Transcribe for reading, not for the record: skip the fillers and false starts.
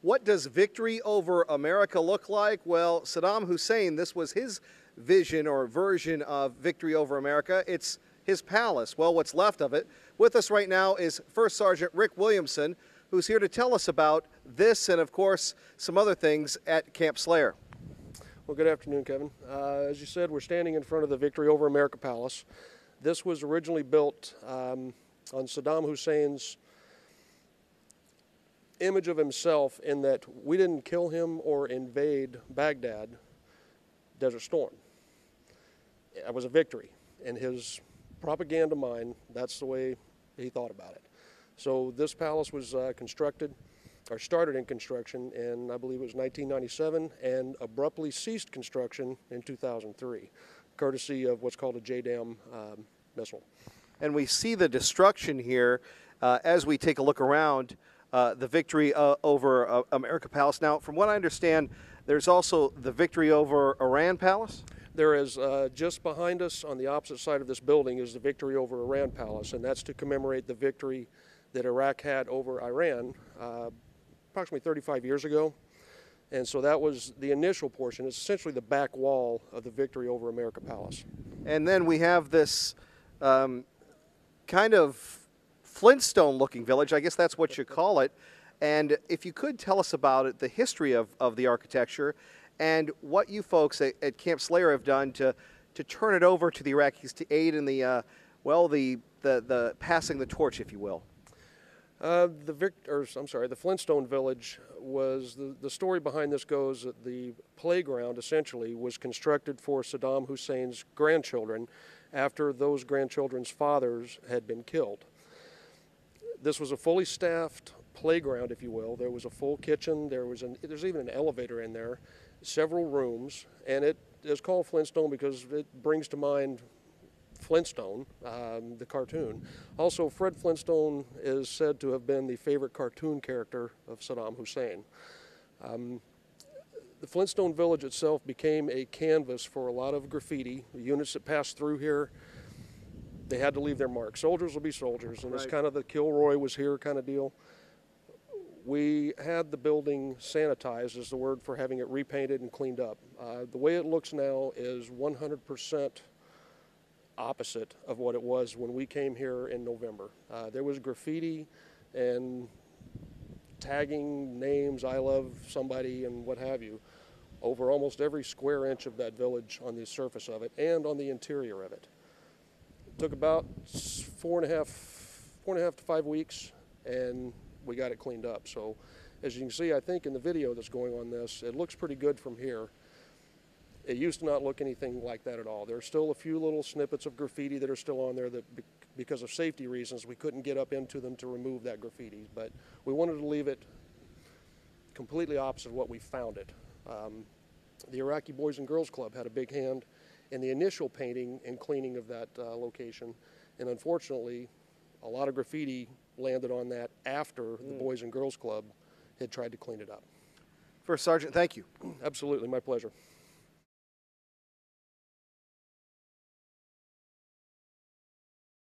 What does victory over America look like? Well, Saddam Hussein, this was his vision or version of victory over America. It's his palace. Well, what's left of it. With us right now is First Sergeant Rick Williamson, who's here to tell us about this and, of course, some other things at Camp Slayer. Well, good afternoon, Kevin. As you said, we're standing in front of the Victory Over America Palace. This was originally built on Saddam Hussein's image of himself, in that we didn't kill him or invade Baghdad, Desert Storm. It was a victory. In his propaganda mind, that's the way he thought about it. So this palace was started in construction in, I believe it was 1997, and abruptly ceased construction in 2003, courtesy of what's called a JDAM missile. And we see the destruction here as we take a look around the Victory over America Palace. Now, from what I understand, there's also the Victory over Iran Palace? There is, just behind us on the opposite side of this building is the Victory over Iran Palace, and that's to commemorate the victory that Iraq had over Iran approximately 35 years ago. And so that was the initial portion. It's essentially the back wall of the Victory over America Palace. And then we have this kind of Flintstone-looking village. I guess that's what you call it. And if you could tell us about it, the history of the architecture, and what you folks at Camp Slayer have done to turn it over to the Iraqis to aid in the the passing the torch, if you will. The Flintstone Village was, the story behind this goes that the playground essentially was constructed for Saddam Hussein's grandchildren after those grandchildren's fathers had been killed. This was a fully staffed playground, if you will. There was a full kitchen, there's even an elevator in there, several rooms, and it is called Flintstone because it brings to mind Flintstone, the cartoon. Also, Fred Flintstone is said to have been the favorite cartoon character of Saddam Hussein. The Flintstone Village itself became a canvas for a lot of graffiti. The units that passed through here, they had to leave their mark. Soldiers will be soldiers, and it's kind of the Kilroy was here kind of deal. We had the building sanitized, is the word for having it repainted and cleaned up. The way it looks now is 100% opposite of what it was when we came here in November. There was graffiti and tagging names, I love somebody and what have you, over almost every square inch of that village on the surface of it and on the interior of it. It took about four and a half to 5 weeks, and we got it cleaned up. So as you can see, I think in the video that's going on this, it looks pretty good from here. It used to not look anything like that at all. There's still a few little snippets of graffiti that are still on there that, because of safety reasons, we couldn't get up into them to remove that graffiti. But we wanted to leave it completely opposite of what we found it. The Iraqi Boys and Girls Club had a big hand in the initial painting and cleaning of that location. And unfortunately, a lot of graffiti landed on that after the Boys and Girls Club had tried to clean it up. First Sergeant, thank you. Absolutely, my pleasure.